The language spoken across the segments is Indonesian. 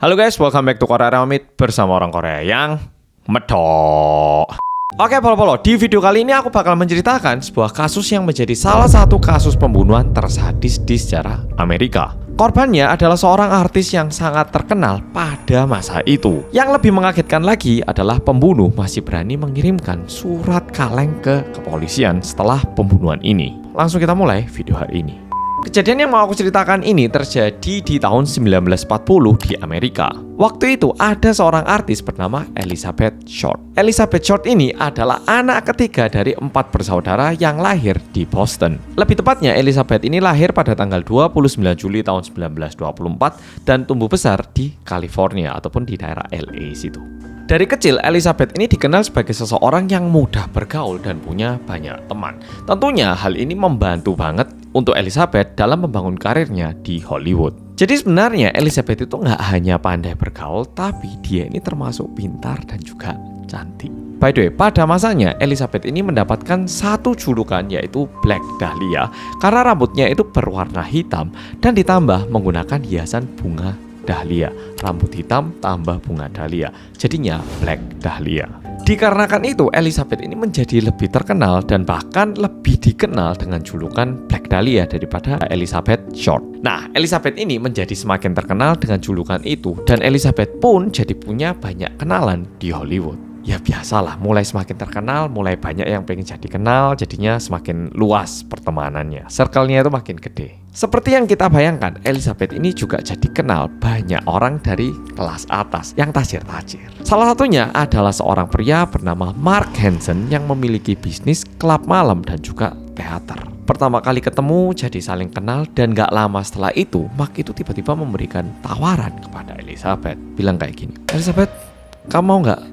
Halo guys, welcome back to Korea Remit bersama orang Korea yang medok. Oke polo-polo, di video kali ini aku bakal menceritakan sebuah kasus yang menjadi salah satu kasus pembunuhan tersadis di sejarah Amerika. Korbannya adalah seorang artis yang sangat terkenal pada masa itu. Yang lebih mengagetkan lagi adalah pembunuh masih berani mengirimkan surat kaleng ke kepolisian setelah pembunuhan ini. Langsung kita mulai video hari ini. Kejadian yang mau aku ceritakan ini terjadi di tahun 1940 di Amerika. Waktu itu ada seorang artis bernama Elizabeth Short. Elizabeth Short ini adalah anak ketiga dari 4 bersaudara yang lahir di Boston. Lebih tepatnya Elizabeth ini lahir pada tanggal 29 Juli tahun 1924 dan tumbuh besar di California ataupun di daerah LA situ. Dari kecil, Elizabeth ini dikenal sebagai seseorang yang mudah bergaul dan punya banyak teman. Tentunya hal ini membantu banget untuk Elizabeth dalam membangun karirnya di Hollywood. Jadi sebenarnya Elizabeth itu nggak hanya pandai bergaul, tapi dia ini termasuk pintar dan juga cantik. By the way, pada masanya Elizabeth ini mendapatkan satu julukan yaitu Black Dahlia karena rambutnya itu berwarna hitam dan ditambah menggunakan hiasan bunga dahlia. Rambut hitam tambah bunga dahlia, jadinya Black Dahlia. Dikarenakan itu Elizabeth ini menjadi lebih terkenal dan bahkan lebih dikenal dengan julukan Black Dahlia daripada Elizabeth Short. Nah, Elizabeth ini menjadi semakin terkenal dengan julukan itu dan Elizabeth pun jadi punya banyak kenalan di Hollywood. Ya biasalah, mulai semakin terkenal, mulai banyak yang pengen jadi kenal, jadinya semakin luas pertemanannya. Circle-nya itu makin gede. Seperti yang kita bayangkan, Elizabeth ini juga jadi kenal banyak orang dari kelas atas yang tajir-tajir. Salah satunya adalah seorang pria bernama Mark Hansen yang memiliki bisnis klub malam dan juga teater. Pertama kali ketemu jadi saling kenal dan gak lama setelah itu, Mark itu tiba-tiba memberikan tawaran kepada Elizabeth. Bilang kayak gini, Elizabeth, kamu mau gak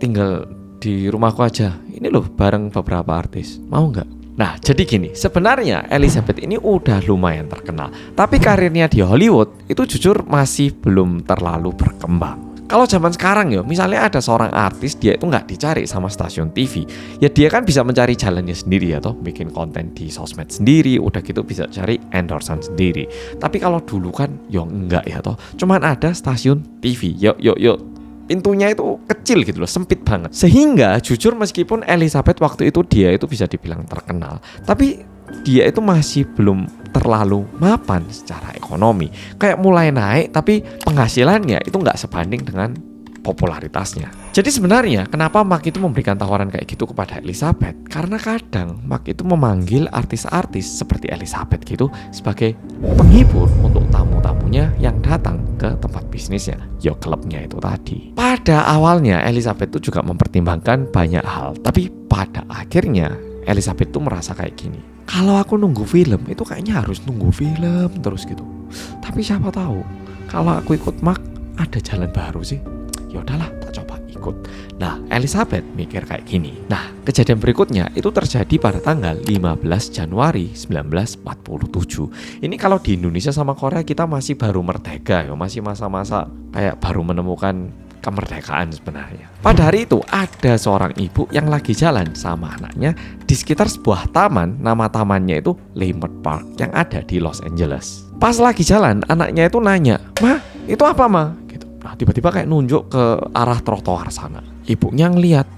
tinggal di rumahku aja, ini loh bareng beberapa artis, mau nggak? Nah jadi gini, sebenarnya Elizabeth ini udah lumayan terkenal, tapi karirnya di Hollywood itu jujur masih belum terlalu berkembang. Kalau zaman sekarang ya, misalnya ada seorang artis, dia itu nggak dicari sama stasiun TV, ya dia kan bisa mencari jalannya sendiri ya toh, bikin konten di sosmed sendiri, udah gitu bisa cari endorsean sendiri. Tapi kalau dulu kan ya enggak ya toh, cuman ada stasiun TV, yuk pintunya itu kecil gitu loh, sempit banget. Sehingga jujur meskipun Elizabeth waktu itu dia itu bisa dibilang terkenal, tapi dia itu masih belum terlalu mapan secara ekonomi. Kayak mulai naik tapi penghasilannya itu nggak sebanding dengan popularitasnya. Jadi sebenarnya kenapa Mark itu memberikan tawaran kayak gitu kepada Elizabeth? Karena kadang Mark itu memanggil artis-artis seperti Elizabeth gitu sebagai penghibur untuk tamu-tamunya yang datang ke tempat bisnisnya, ya klubnya itu tadi. Pada awalnya Elizabeth itu juga mempertimbangkan banyak hal, tapi pada akhirnya Elizabeth itu merasa kayak gini. Kalau aku nunggu film itu kayaknya harus nunggu film terus gitu. Tapi siapa tahu kalau aku ikut Mark ada jalan baru sih. Ya udahlah, tak coba ikut. Nah, Elizabeth mikir kayak gini. Nah, kejadian berikutnya itu terjadi pada tanggal 15 Januari 1947. Ini kalau di Indonesia sama Korea kita masih baru merdeka ya, masih masa-masa kayak baru menemukan kemerdekaan sebenarnya. Pada hari itu ada seorang ibu yang lagi jalan sama anaknya di sekitar sebuah taman. Nama tamannya itu Leimert Park yang ada di Los Angeles. Pas lagi jalan, anaknya itu nanya, "Ma, itu apa, Ma?" Nah, tiba-tiba kayak nunjuk ke arah trotoar sana. Ibunya ngeliat.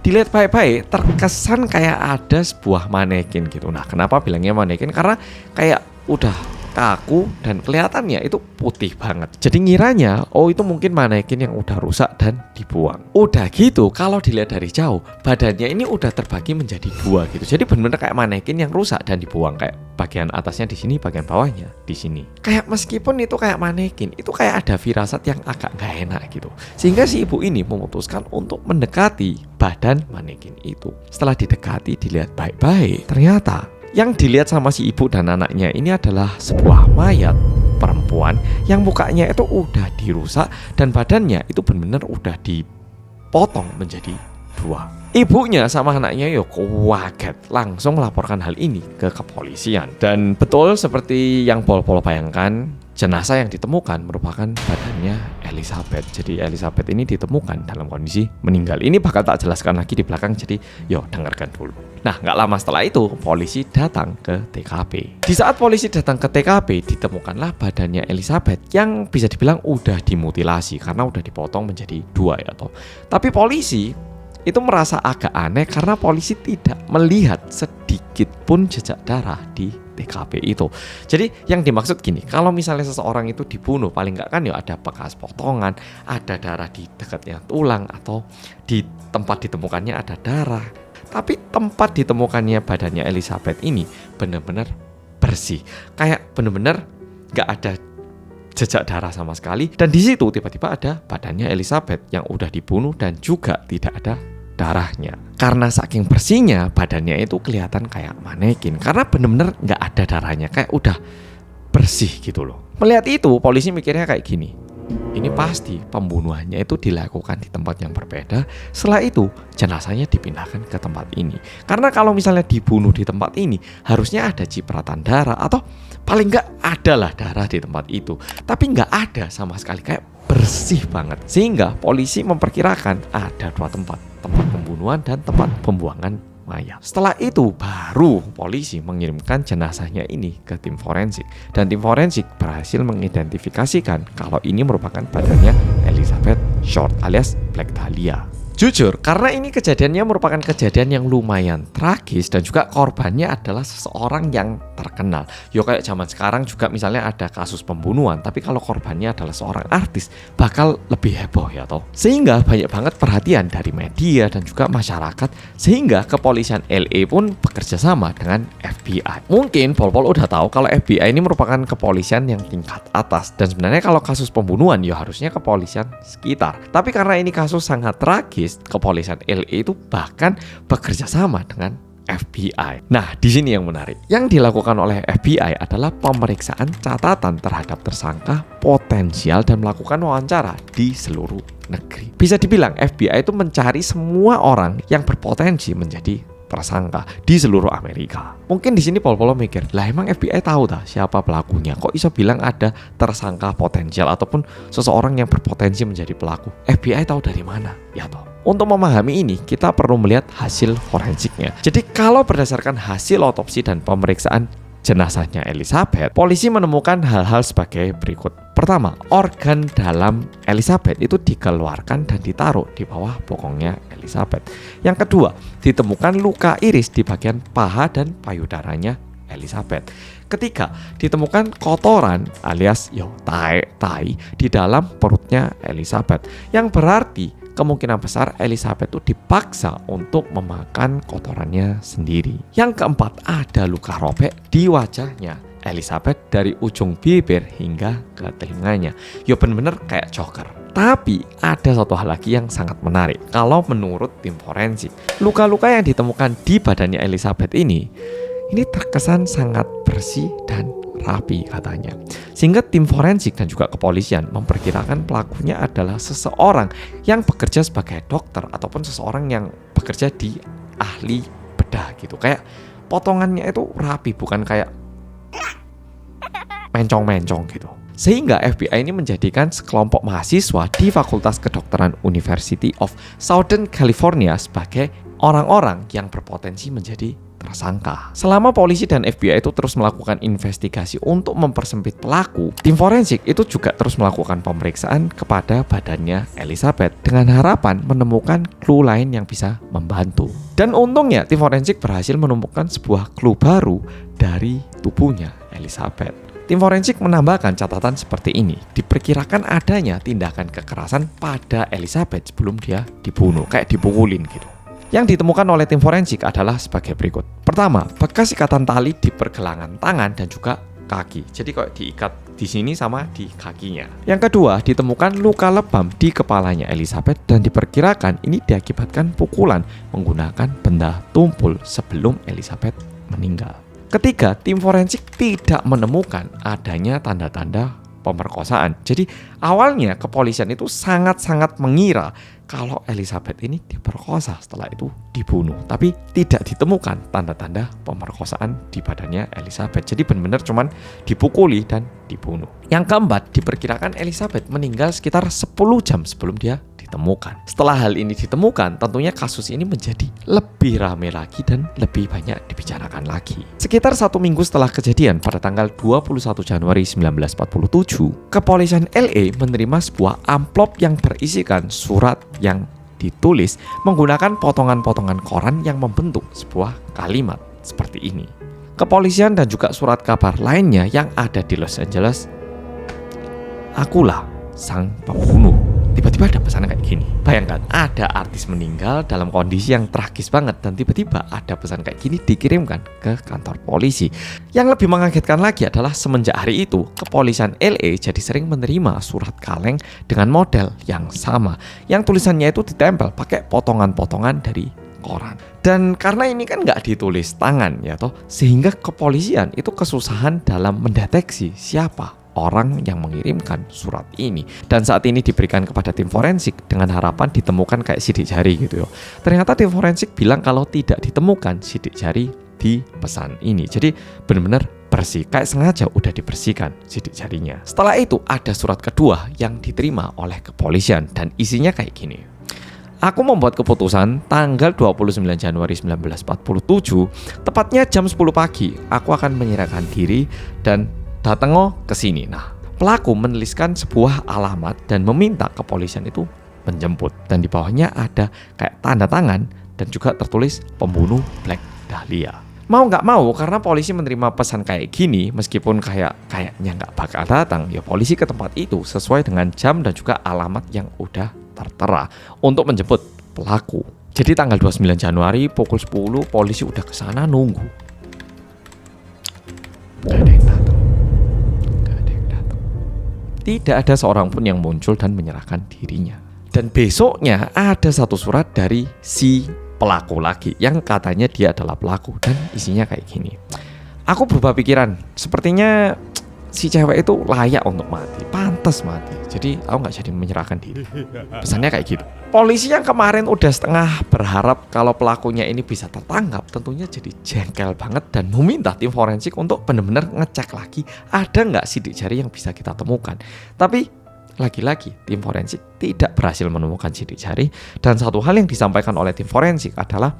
Dilihat baik-baik, terkesan kayak ada sebuah manekin gitu. Nah, kenapa bilangnya manekin? Karena kayak udah kaku dan kelihatannya itu putih banget. Jadi ngiranya, oh itu mungkin manekin yang udah rusak dan dibuang. Udah gitu, kalau dilihat dari jauh, badannya ini udah terbagi menjadi 2 gitu. Jadi benar-benar kayak manekin yang rusak dan dibuang, kayak bagian atasnya di sini, bagian bawahnya di sini. Kayak meskipun itu kayak manekin, itu kayak ada firasat yang agak gak enak gitu. Sehingga si ibu ini memutuskan untuk mendekati badan manekin itu. Setelah didekati, dilihat baik-baik, ternyata yang dilihat sama si ibu dan anaknya ini adalah sebuah mayat perempuan yang mukanya itu udah dirusak dan badannya itu benar-benar udah dipotong menjadi 2. Ibunya sama anaknya yo kaget, langsung melaporkan hal ini ke kepolisian. Dan betul seperti yang pol-pol bayangkan, jenazah yang ditemukan merupakan badannya Elizabeth. Jadi Elizabeth ini ditemukan dalam kondisi meninggal. Ini bakal tak jelaskan lagi di belakang, jadi yo dengarkan dulu. Nah, nggak lama setelah itu polisi datang ke TKP. Di saat polisi datang ke TKP, ditemukanlah badannya Elizabeth yang bisa dibilang udah dimutilasi karena udah dipotong menjadi 2 ya toh. Tapi polisi itu merasa agak aneh karena polisi tidak melihat sedikit pun jejak darah di TKP itu. Jadi yang dimaksud gini, kalau misalnya seseorang itu dibunuh, paling nggak kan ya ada bekas potongan, ada darah di dekatnya tulang, atau di tempat ditemukannya ada darah. Tapi tempat ditemukannya badannya Elizabeth ini benar-benar bersih, kayak benar-benar nggak ada jejak darah sama sekali. Dan di situ tiba-tiba ada badannya Elizabeth yang udah dibunuh dan juga tidak ada darahnya. Karena saking bersihnya badannya itu kelihatan kayak manekin, karena bener-bener nggak ada darahnya, kayak udah bersih gitu loh. Melihat itu polisi mikirnya kayak gini, ini pasti pembunuhannya itu dilakukan di tempat yang berbeda. Setelah itu jenazahnya dipindahkan ke tempat ini, karena kalau misalnya dibunuh di tempat ini harusnya ada cipratan darah, atau paling nggak adalah darah di tempat itu. Tapi nggak ada sama sekali, kayak bersih banget. Sehingga polisi memperkirakan ada 2 tempat pembunuhan dan tempat pembuangan mayat. Setelah itu baru polisi mengirimkan jenazahnya ini ke tim forensik, dan tim forensik berhasil mengidentifikasikan kalau ini merupakan badannya Elizabeth Short alias Black Dahlia. Jujur, karena ini kejadiannya merupakan kejadian yang lumayan tragis dan juga korbannya adalah seseorang yang terkenal. Yo kayak zaman sekarang juga misalnya ada kasus pembunuhan, tapi kalau korbannya adalah seorang artis bakal lebih heboh ya toh. Sehingga banyak banget perhatian dari media dan juga masyarakat, sehingga kepolisian LA pun bekerja sama dengan FBI. Mungkin Pol-Pol udah tahu kalau FBI ini merupakan kepolisian yang tingkat atas, dan sebenarnya kalau kasus pembunuhan ya harusnya kepolisian sekitar. Tapi karena ini kasus sangat tragis, kepolisian LA itu bahkan bekerja sama dengan FBI. Nah, di sini yang menarik. Yang dilakukan oleh FBI adalah pemeriksaan catatan terhadap tersangka potensial dan melakukan wawancara di seluruh negeri. Bisa dibilang FBI itu mencari semua orang yang berpotensi menjadi tersangka di seluruh Amerika. Mungkin di sini Pol-Pol mikir, lah emang FBI tahu tak siapa pelakunya? Kok bisa bilang ada tersangka potensial ataupun seseorang yang berpotensi menjadi pelaku? FBI tahu dari mana? Ya toh. Untuk memahami ini, kita perlu melihat hasil forensiknya. Jadi kalau berdasarkan hasil otopsi dan pemeriksaan jenazahnya Elizabeth, polisi menemukan hal-hal sebagai berikut. Pertama, organ dalam Elizabeth itu dikeluarkan dan ditaruh di bawah bokongnya Elizabeth. Yang kedua, ditemukan luka iris di bagian paha dan payudaranya Elizabeth. Ketiga, ditemukan kotoran alias tai di dalam perutnya Elizabeth, yang berarti kemungkinan besar Elizabeth itu dipaksa untuk memakan kotorannya sendiri. Yang keempat, ada luka robek di wajahnya Elizabeth dari ujung bibir hingga ke telinganya. Yo bener-bener kayak Joker. Tapi ada satu hal lagi yang sangat menarik. Kalau menurut tim forensik, luka-luka yang ditemukan di badannya Elizabeth ini terkesan sangat bersih dan rapi katanya. Sehingga tim forensik dan juga kepolisian memperkirakan pelakunya adalah seseorang yang bekerja sebagai dokter ataupun seseorang yang bekerja di ahli bedah gitu. Kayak potongannya itu rapi, bukan kayak mencong-mencong gitu. Sehingga FBI ini menjadikan sekelompok mahasiswa di Fakultas Kedokteran University of Southern California sebagai orang-orang yang berpotensi menjadi tersangka. Selama polisi dan FBI itu terus melakukan investigasi untuk mempersempit pelaku, tim forensik itu juga terus melakukan pemeriksaan kepada badannya Elizabeth dengan harapan menemukan clue lain yang bisa membantu. Dan untungnya tim forensik berhasil menemukan sebuah clue baru dari tubuhnya Elizabeth. Tim forensik menambahkan catatan seperti ini. Diperkirakan adanya tindakan kekerasan pada Elizabeth sebelum dia dibunuh, kayak dipukulin gitu. Yang ditemukan oleh tim forensik adalah sebagai berikut. Pertama, bekas ikatan tali di pergelangan tangan dan juga kaki. Jadi kok diikat di sini sama di kakinya. Yang kedua, ditemukan luka lebam di kepalanya Elizabeth dan diperkirakan ini diakibatkan pukulan menggunakan benda tumpul sebelum Elizabeth meninggal. Ketiga, tim forensik tidak menemukan adanya tanda-tanda pemerkosaan. Jadi awalnya kepolisian itu sangat-sangat mengira kalau Elizabeth ini diperkosa, setelah itu dibunuh. Tapi tidak ditemukan tanda-tanda pemerkosaan di badannya Elizabeth. Jadi benar-benar cuman dipukuli dan dibunuh. Yang keempat, diperkirakan Elizabeth meninggal sekitar 10 jam sebelum dia ditemukan. Setelah hal ini ditemukan, tentunya kasus ini menjadi lebih ramai lagi dan lebih banyak dibicarakan lagi. Sekitar 1 minggu setelah kejadian pada tanggal 21 Januari 1947, kepolisian LA menerima sebuah amplop yang berisikan surat yang ditulis menggunakan potongan-potongan koran yang membentuk sebuah kalimat seperti ini. Kepolisian dan juga surat kabar lainnya yang ada di Los Angeles, "Akulah sang pembunuh." Tiba-tiba ada pesan kayak gini. Bayangkan, ada artis meninggal dalam kondisi yang tragis banget dan tiba-tiba ada pesan kayak gini dikirimkan ke kantor polisi. Yang lebih mengagetkan lagi adalah semenjak hari itu, kepolisian LA jadi sering menerima surat kaleng dengan model yang sama, yang tulisannya itu ditempel pakai potongan-potongan dari koran. Dan karena ini kan nggak ditulis tangan ya toh, sehingga kepolisian itu kesusahan dalam mendeteksi siapa orang yang mengirimkan surat ini. Dan saat ini diberikan kepada tim forensik dengan harapan ditemukan kayak sidik jari gitu ya. Ternyata tim forensik bilang kalau tidak ditemukan sidik jari di pesan ini. Jadi benar-benar bersih, kayak sengaja udah dibersihkan sidik jarinya. Setelah itu ada surat kedua yang diterima oleh kepolisian dan isinya kayak gini. "Aku membuat keputusan tanggal 29 Januari 1947, tepatnya jam 10 pagi. Aku akan menyerahkan diri dan datang ke sini." Nah, pelaku menuliskan sebuah alamat dan meminta kepolisian itu menjemput. Dan di bawahnya ada kayak tanda tangan dan juga tertulis pembunuh Black Dahlia. Mau nggak mau, karena polisi menerima pesan kayak gini, meskipun kayaknya nggak bakal datang, ya polisi ke tempat itu sesuai dengan jam dan juga alamat yang udah tertera untuk menjemput pelaku. Jadi tanggal 29 Januari pukul 10 polisi udah kesana nunggu. Gak ada yang datang. Tidak ada seorang pun yang muncul dan menyerahkan dirinya. Dan besoknya ada satu surat dari si pelaku lagi yang katanya dia adalah pelaku dan isinya kayak gini. "Aku berubah pikiran. Sepertinya si cewek itu layak untuk mati, pantas mati. Jadi aku nggak jadi menyerahkan diri." Pesannya kayak gitu. Polisi yang kemarin udah setengah berharap kalau pelakunya ini bisa tertangkap, tentunya jadi jengkel banget dan meminta tim forensik untuk benar-benar ngecek lagi ada nggak sidik jari yang bisa kita temukan. Tapi lagi-lagi tim forensik tidak berhasil menemukan sidik jari. Dan satu hal yang disampaikan oleh tim forensik adalah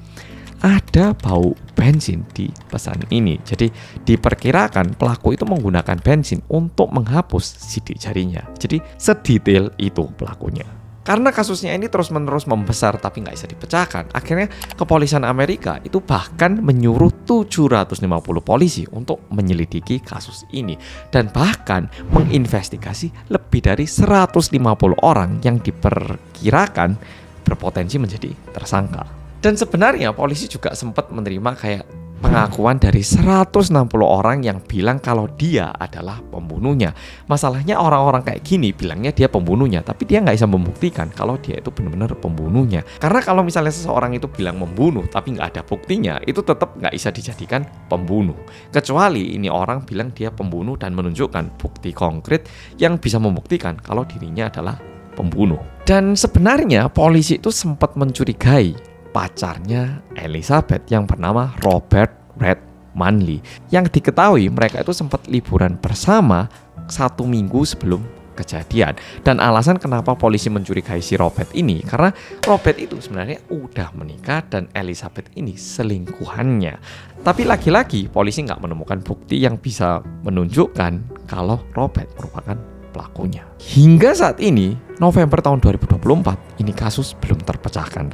ada bau bensin di pesan ini. Jadi diperkirakan pelaku itu menggunakan bensin untuk menghapus sidik jarinya. Jadi sedetail itu pelakunya. Karena kasusnya ini terus-menerus membesar tapi nggak bisa dipecahkan, akhirnya kepolisian Amerika itu bahkan menyuruh 750 polisi untuk menyelidiki kasus ini. Dan bahkan menginvestigasi lebih dari 150 orang yang diperkirakan berpotensi menjadi tersangka. Dan sebenarnya polisi juga sempat menerima kayak pengakuan dari 160 orang yang bilang kalau dia adalah pembunuhnya. Masalahnya orang-orang kayak gini bilangnya dia pembunuhnya, tapi dia nggak bisa membuktikan kalau dia itu benar-benar pembunuhnya. Karena kalau misalnya seseorang itu bilang membunuh tapi nggak ada buktinya, itu tetap nggak bisa dijadikan pembunuh. Kecuali ini orang bilang dia pembunuh dan menunjukkan bukti konkret yang bisa membuktikan kalau dirinya adalah pembunuh. Dan sebenarnya polisi itu sempat mencurigai pacarnya Elizabeth yang bernama Robert Red Manley, yang diketahui mereka itu sempat liburan bersama 1 minggu sebelum kejadian. Dan alasan kenapa polisi mencurigai si Robert ini karena Robert itu sebenarnya udah menikah dan Elizabeth ini selingkuhannya. Tapi lagi-lagi polisi nggak menemukan bukti yang bisa menunjukkan kalau Robert merupakan pelakunya. Hingga saat ini November tahun 2024 ini kasus belum terpecahkan,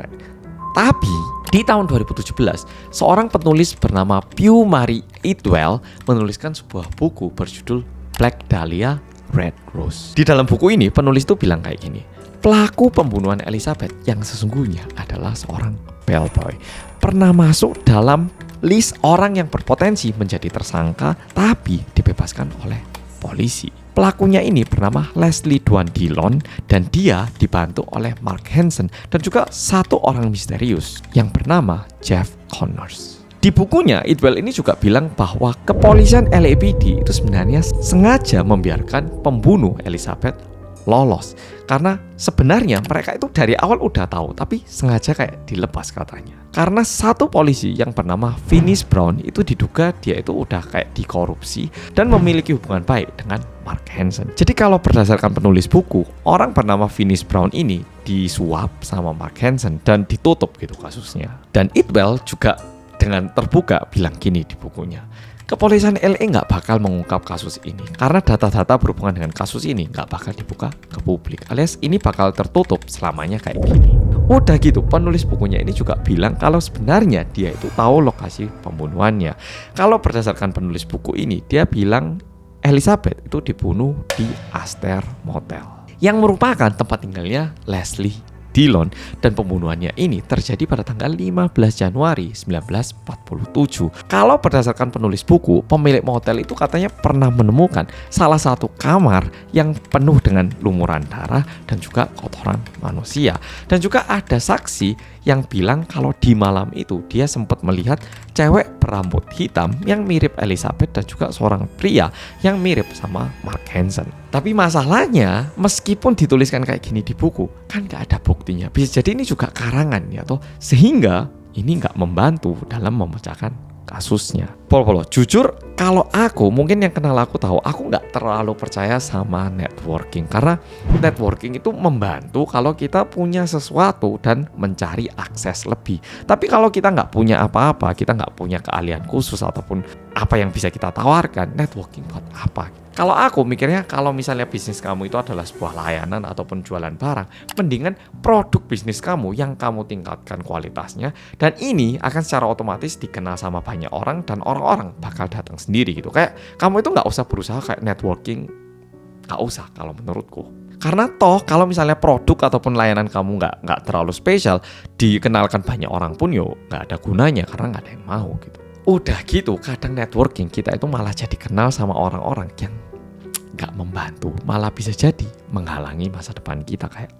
Tapi di tahun 2017, seorang penulis bernama Pew Marie Idwell menuliskan sebuah buku berjudul Black Dahlia Red Rose. Di dalam buku ini penulis itu bilang kayak gini. Pelaku pembunuhan Elizabeth yang sesungguhnya adalah seorang bellboy. Pernah masuk dalam list orang yang berpotensi menjadi tersangka tapi dibebaskan oleh polisi. Pelakunya ini bernama Leslie Duan Dillon dan dia dibantu oleh Mark Hansen dan juga satu orang misterius yang bernama Jeff Connors. Di bukunya, Idwell ini juga bilang bahwa kepolisian LAPD itu sebenarnya sengaja membiarkan pembunuh Elizabeth lolos. Karena sebenarnya mereka itu dari awal udah tahu, tapi sengaja kayak dilepas katanya. Karena satu polisi yang bernama Finis Brown itu diduga dia itu udah kayak dikorupsi dan memiliki hubungan baik dengan Mark Hansen. Jadi kalau berdasarkan penulis buku, orang bernama Finis Brown ini disuap sama Mark Hansen dan ditutup gitu kasusnya. Dan Idwell juga dengan terbuka bilang gini di bukunya, kepolisian LA nggak bakal mengungkap kasus ini karena data-data berhubungan dengan kasus ini nggak bakal dibuka ke publik, alias ini bakal tertutup selamanya kayak gini. Udah gitu, penulis bukunya ini juga bilang kalau sebenarnya dia itu tahu lokasi pembunuhannya. Kalau berdasarkan penulis buku ini, dia bilang Elizabeth itu dibunuh di Aster Motel, yang merupakan tempat tinggalnya Leslie Dillon, dan pembunuhannya ini terjadi pada tanggal 15 Januari 1947. Kalau berdasarkan penulis buku, pemilik motel itu katanya pernah menemukan salah satu kamar yang penuh dengan lumuran darah dan juga kotoran manusia. Dan juga ada saksi yang bilang kalau di malam itu dia sempat melihat cewek berambut hitam yang mirip Elizabeth dan juga seorang pria yang mirip sama Mark Hansen. Tapi masalahnya, meskipun dituliskan kayak gini di buku, kan nggak ada buktinya. Bisa jadi ini juga karangan ya toh, sehingga ini nggak membantu dalam memecahkan kasusnya. Polo, jujur kalau aku, mungkin yang kenal aku tahu, aku nggak terlalu percaya sama networking. Karena networking itu membantu kalau kita punya sesuatu dan mencari akses lebih. Tapi kalau kita nggak punya apa-apa, kita nggak punya keahlian khusus ataupun apa yang bisa kita tawarkan, networking buat apa? Kalau aku mikirnya, kalau misalnya bisnis kamu itu adalah sebuah layanan ataupun jualan barang, mendingan produk bisnis kamu yang kamu tingkatkan kualitasnya, dan ini akan secara otomatis dikenal sama banyak orang dan orang-orang bakal datang sendiri gitu. Kayak kamu itu nggak usah berusaha kayak networking, nggak usah kalau menurutku. Karena toh kalau misalnya produk ataupun layanan kamu nggak terlalu spesial, dikenalkan banyak orang pun yo nggak ada gunanya karena nggak ada yang mau gitu. Udah gitu, kadang networking kita itu malah jadi kenal sama orang-orang yang gak membantu, malah bisa jadi menghalangi masa depan kita kayak.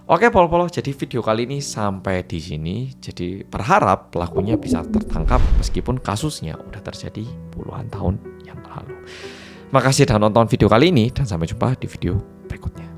Oke polo-polo, jadi video kali ini sampai di sini. Jadi berharap pelakunya bisa tertangkap meskipun kasusnya udah terjadi puluhan tahun yang lalu. Makasih sudah nonton video kali ini dan sampai jumpa di video berikutnya.